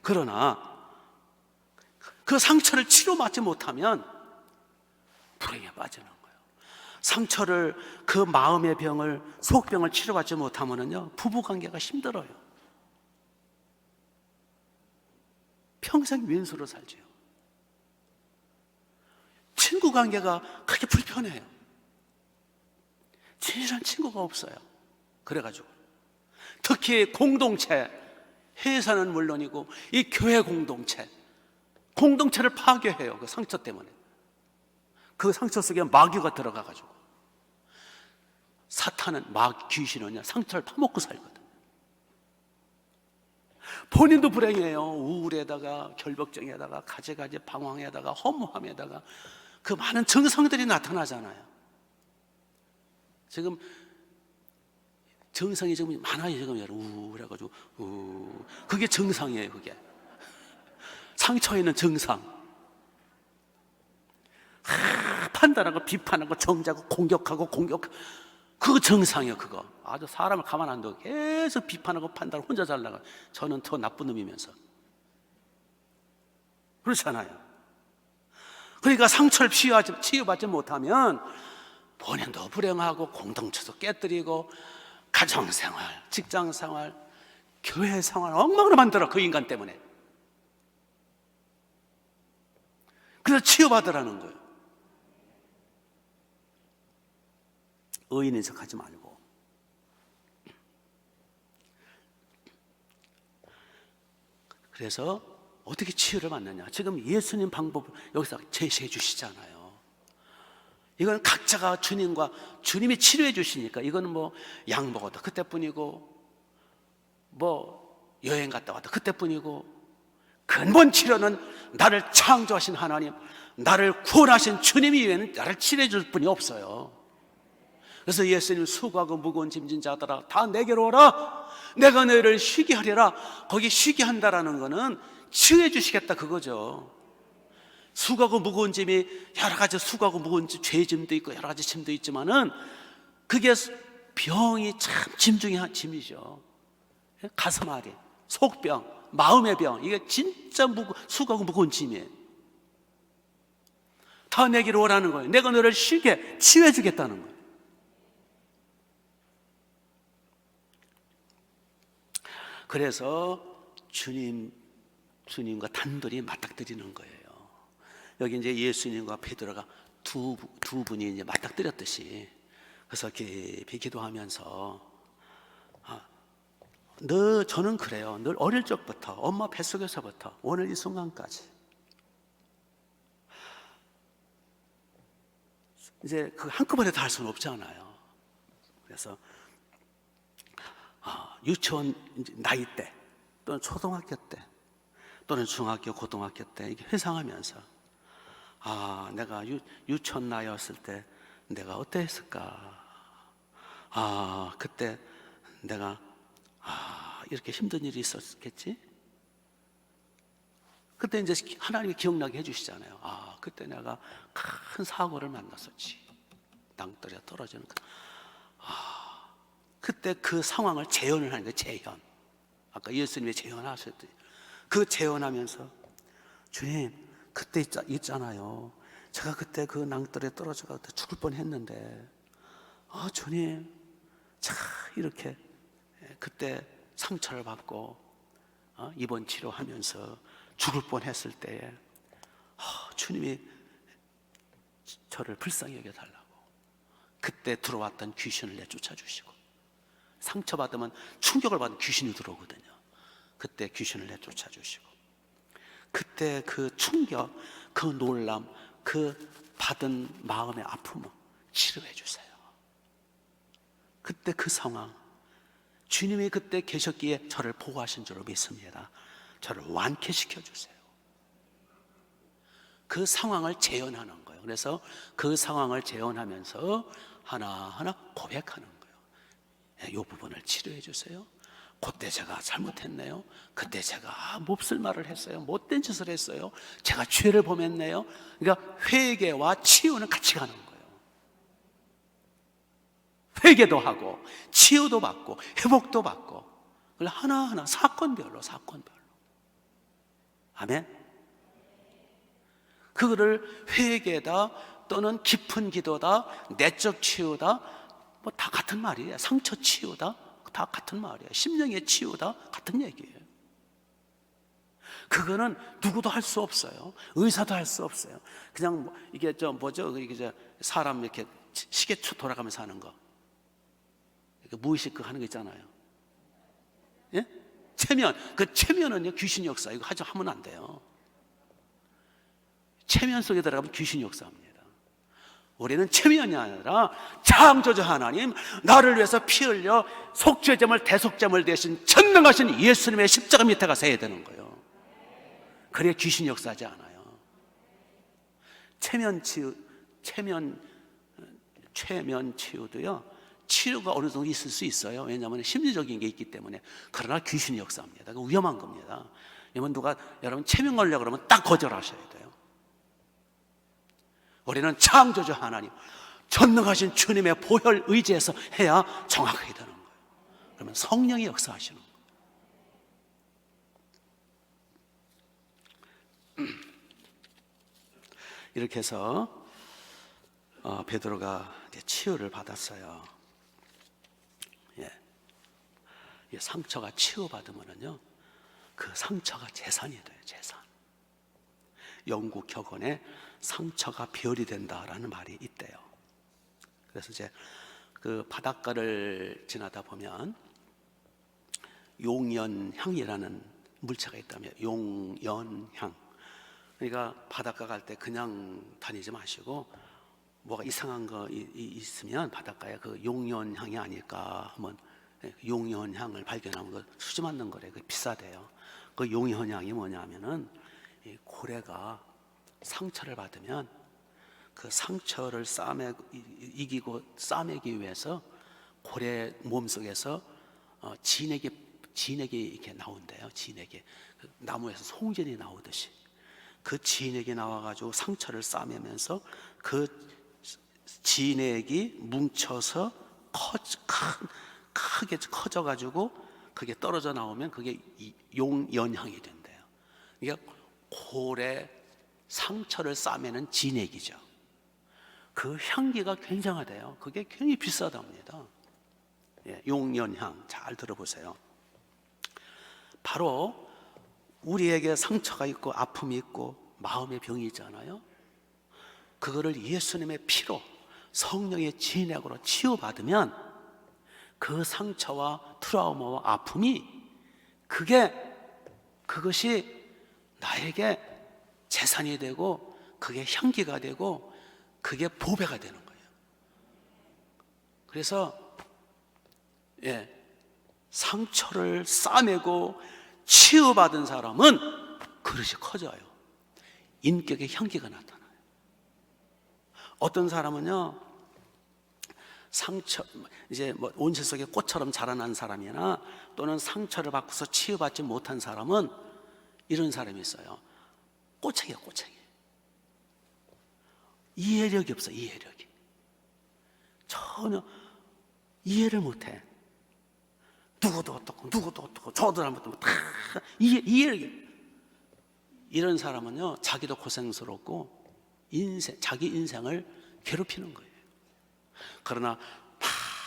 그러나 그 상처를 치료받지 못하면 불행에 빠지는 거예요. 상처를, 그 마음의 병을, 속병을 치료받지 못하면요 부부관계가 힘들어요. 평생 왼수로 살지요. 친구 관계가 그렇게 불편해요. 진실한 친구가 없어요. 그래가지고 특히 공동체, 회사는 물론이고 이 교회 공동체를 파괴해요. 그 상처 때문에. 그 상처 속에 마귀가 들어가가지고 사탄은 귀신은요 상처를 파먹고 살거든. 본인도 불행해요. 우울에다가 결벽증에다가 가지가지 방황에다가 허무함에다가 그 많은 증상들이 나타나잖아요. 지금 증상이 지금 많아요. 지금 우울해가지고 그게 증상이에요. 그게 상처에 있는 증상. 판단하고 비판하고 정죄하고 공격하고 그거 정상이에요. 그거 아주 사람을 가만 안 두고 계속 비판하고 판단하고 혼자 살다가 저는 더 나쁜 놈이면서 그렇잖아요. 그러니까 상처를 치유받지 못하면 본인도 불행하고 공동체도 깨뜨리고 가정생활, 직장생활, 교회생활 엉망으로 만들어. 그 인간 때문에. 그래서 치유받으라는 거예요. 의인인 척하지 말고. 그래서 어떻게 치유를 받느냐. 지금 예수님 방법 여기서 제시해 주시잖아요. 이건 각자가 주님이 치료해 주시니까. 이거는 뭐 약 먹어도 그때뿐이고 뭐 여행 갔다 와도 그때뿐이고, 근본 치료는 나를 창조하신 하나님, 나를 구원하신 주님 이외에는 나를 치료해 줄 분이 없어요. 그래서 예수님 수고하고 무거운 짐진 자들아 다 내게로 오라, 내가 너희를 쉬게 하리라. 거기 쉬게 한다라는 거는 치유해 주시겠다 그거죠. 수고하고 무거운 짐이 여러 가지 수고하고 무거운 죄짐도 있고 여러 가지 짐도 있지만은 그게 병이 참 짐 중에 한 짐이죠. 가슴앓이, 속병, 마음의 병, 이게 진짜 수고하고 무거운 짐이에요. 다 내게로 오라는 거예요. 내가 너를 쉬게 치유해 주겠다는 거예요. 그래서 주님과 단둘이 맞닥뜨리는 거예요. 여기 이제 예수님과 베드로가 두 분이 이제 맞닥뜨렸듯이, 그래서 깊이 기도하면서 저는 그래요. 늘 어릴 적부터 엄마 뱃속에서부터 오늘 이 순간까지 이제 그 한꺼번에 다 할 수는 없잖아요. 그래서 유치원 나이 때 또는 초등학교 때 또는 중학교 고등학교 때 이렇게 회상하면서 내가 유치원 나이였을 때 내가 어땠을까? 그때 내가 이렇게 힘든 일이 있었겠지? 그때 이제 하나님이 기억나게 해주시잖아요. 그때 내가 큰 사고를 만났었지. 낭떠러지가 떨어지는 거. 그때 그 상황을 재현을 하는 거예요. 재현. 아까 예수님이 재현하셨더니 그 재현하면서 주님 그때 있잖아요. 제가 그때 그 낭떠러지에 떨어져서 죽을 뻔했는데 주님 자 이렇게 그때 상처를 받고 입원 치료하면서 죽을 뻔했을 때에 주님이 저를 불쌍히 여겨달라고 그때 들어왔던 귀신을 내쫓아 주시고, 상처받으면 충격을 받은 귀신이 들어오거든요. 그때 귀신을 내쫓아 주시고, 그때 그 충격, 그 놀람, 그 받은 마음의 아픔을 치료해 주세요. 그때 그 상황, 주님이 그때 계셨기에 저를 보호하신 줄로 믿습니다. 저를 완쾌시켜 주세요. 그 상황을 재현하는 거예요. 그래서 그 상황을 재현하면서 하나하나 고백하는 거예요. 이 부분을 치료해 주세요. 그때 제가 잘못했네요. 그때 제가 몹쓸 말을 했어요. 못된 짓을 했어요. 제가 죄를 범했네요. 그러니까 회개와 치유는 같이 가는 거예요. 회개도 하고 치유도 받고 회복도 받고, 그걸 하나하나 사건별로. 아멘. 그거를 회개다 또는 깊은 기도다, 내적 치유다, 뭐 다 같은 말이에요. 상처 치유다 다 같은 말이에요. 심령의 치유다 같은 얘기예요. 그거는 누구도 할 수 없어요. 의사도 할 수 없어요. 그냥 이게 이게 사람 이렇게 시계초 돌아가면서 하는 거, 무의식 하는 거 있잖아요. 예? 체면. 그 체면은요 귀신 역사. 이거 하면 안 돼요. 체면 속에 들어가면 귀신 역사합니다. 우리는 체면이 아니라 창조주 하나님, 나를 위해서 피 흘려 속죄제물 대속제물 대신 전능하신 예수님의 십자가 밑에 가서 해야 되는 거예요. 그래야 귀신 역사하지 않아요. 체면 치유도요, 치료가 어느 정도 있을 수 있어요. 왜냐하면 심리적인 게 있기 때문에. 그러나 귀신이 역사합니다. 그거 위험한 겁니다. 여러분 체면 걸려고 그러면 딱 거절하셔야 돼요. 우리는 창조주 하나님, 전능하신 주님의 보혈 의지에서 해야 정확하게 되는 거예요. 그러면 성령이 역사하시는 거예요. 이렇게 해서 베드로가 이제 치유를 받았어요. 예. 상처가 치유받으면은요, 그 상처가 재산이 돼요. 재산. 영국 격언에 상처가 별이 된다라는 말이 있대요. 그래서 이제 그 바닷가를 지나다 보면 용연향이라는 물체가 있다며. 용연향. 그러니까 바닷가 갈 때 그냥 다니지 마시고 뭐가 이상한 거 있으면 바닷가에 그 용연향이 아닐까 하면, 용연향을 발견하면 그 수지 맞는 거래. 그 비싸대요. 그 용연향이 뭐냐면은, 이 고래가 상처를 받으면 그 상처를 이기고 싸매기 위해서 고래 몸속에서 진액이 이렇게 나온대요. 진액이 그 나무에서 송진이 나오듯이 그 진액이 나와가지고 상처를 싸매면서 그 진액이 뭉쳐서 크게 커져가지고 그게 떨어져 나오면 그게 용연향이 된대요. 이게 고래 상처를 싸매는 진액이죠. 그 향기가 굉장하대요. 그게 굉장히 비싸답니다. 예, 용연향 잘 들어보세요. 바로 우리에게 상처가 있고 아픔이 있고 마음의 병이 있잖아요. 그거를 예수님의 피로, 성령의 진액으로 치유받으면 그 상처와 트라우마와 아픔이, 그것이 나에게 재산이 되고, 그게 향기가 되고, 그게 보배가 되는 거예요. 그래서 상처를 싸매고 치유받은 사람은 그릇이 커져요. 인격의 향기가 나타나요. 어떤 사람은요, 이제 온실 속의 꽃처럼 자라난 사람이나 또는 상처를 받고서 치유받지 못한 사람은 이런 사람이 있어요. 꼬챙이야, 꼬챙이. 이해력이 없어, 이해력이. 전혀 이해를 못해. 누구도 어떻고 저도 잘못하면 다 이해력이. 이런 사람은요, 자기도 고생스럽고 자기 인생을 괴롭히는 거예요. 그러나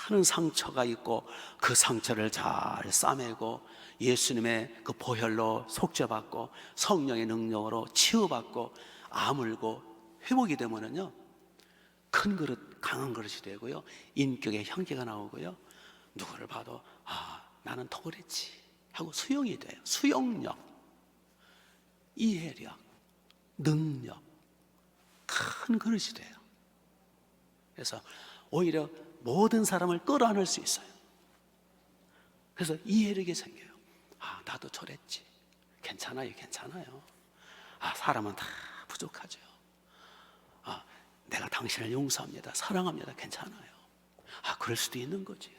많은 상처가 있고 그 상처를 잘 싸매고 예수님의 그 보혈로 속죄받고 성령의 능력으로 치유받고 아물고 회복이 되면은요, 큰 그릇, 강한 그릇이 되고요, 인격의 향기가 나오고요, 누구를 봐도 나는 더 그랬지 하고 수용이 돼요. 수용력, 이해력, 능력, 큰 그릇이 돼요. 그래서 오히려 모든 사람을 끌어안을 수 있어요. 그래서 이해력이 생겨요. 나도 저랬지. 괜찮아요. 사람은 다 부족하죠. 내가 당신을 용서합니다. 사랑합니다. 괜찮아요. 그럴 수도 있는 거지요.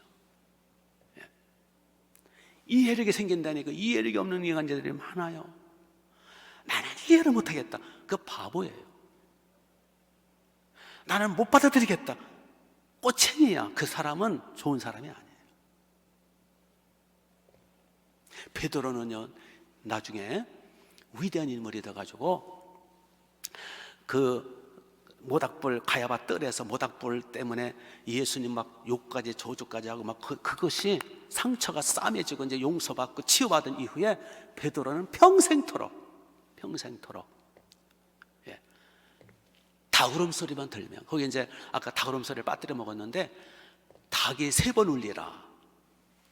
이해력이 생긴다니까. 이해력이 없는 인간들이 많아요. 나는 이해를 못하겠다. 그 바보예요. 나는 못 받아들이겠다. 꼬챙이야. 그 사람은 좋은 사람이 아니에요. 베드로는요, 나중에 위대한 인물이 돼가지고 그 모닥불, 가야바 뜰에서 모닥불 때문에 예수님 막 욕까지 저주까지 하고 막 그것이 상처가 싸매지고 이제 용서받고 치유받은 이후에 베드로는 평생토록 평생토록. 예. 닭울음 소리만 들면, 거기 이제 아까 닭울음 소리를 빠뜨려 먹었는데 닭이 3번 울리라,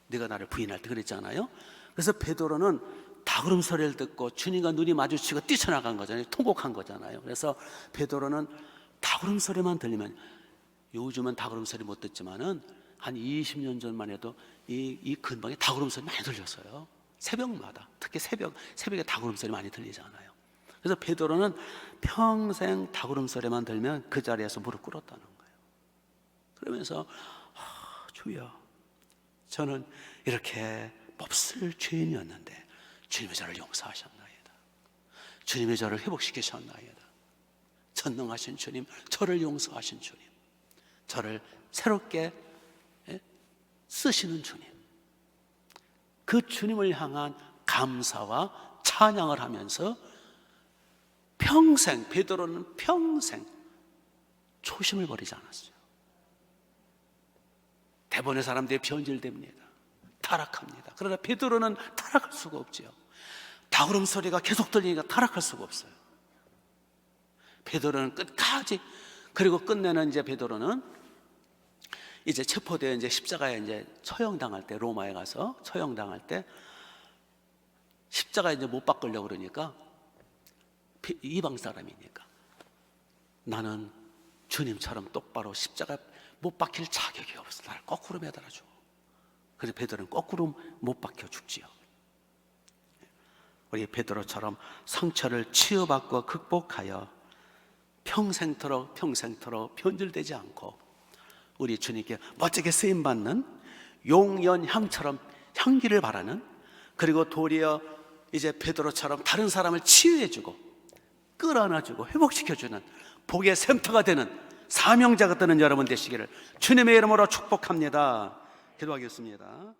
네가 나를 부인할 때 그랬잖아요. 그래서 베드로는 닭울음 소리를 듣고 주님과 눈이 마주치고 뛰쳐나간 거잖아요. 통곡한 거잖아요. 그래서 베드로는 닭울음 소리만 들리면, 요즘은 닭울음 소리 못 듣지만은 한 20년 전만 해도 이 근방에 닭울음 소리 많이 들렸어요. 새벽마다, 특히 새벽에 닭울음 소리 많이 들리잖아요. 그래서 베드로는 평생 닭울음 소리만 들면 그 자리에서 무릎 꿇었다는 거예요. 그러면서 주여, 저는 이렇게 몹쓸 죄인이었는데 주님이 저를 용서하셨나이다. 주님이 저를 회복시키셨나이다. 전능하신 주님, 저를 용서하신 주님, 저를 새롭게 쓰시는 주님, 그 주님을 향한 감사와 찬양을 하면서 평생, 베드로는 평생 초심을 버리지 않았어요. 대부분의 사람들이 변질됩니다. 타락합니다. 그러나 베드로는 타락할 수가 없지요. 닭울음 소리가 계속 들리니까 타락할 수가 없어요. 베드로는 끝까지, 그리고 끝내는 이제 베드로는 이제 체포되어 이제 십자가에 이제 처형당할 때, 로마에 가서 처형당할 때 십자가에 이제 못 박으려고 그러니까 이방 사람이니까 나는 주님처럼 똑바로 십자가 못 박힐 자격이 없어. 나를 거꾸로 매달아줘. 그래서 베드로는 거꾸로 못 박혀 죽지요. 우리 베드로처럼 상처를 치유받고 극복하여 평생토록 변질되지 않고 우리 주님께 멋지게 쓰임받는 용연향처럼 향기를 바라는, 그리고 도리어 이제 베드로처럼 다른 사람을 치유해주고 끌어안아주고 회복시켜주는 복의 샘터가 되는 사명자가 되는 여러분 되시기를 주님의 이름으로 축복합니다. 기도하겠습니다.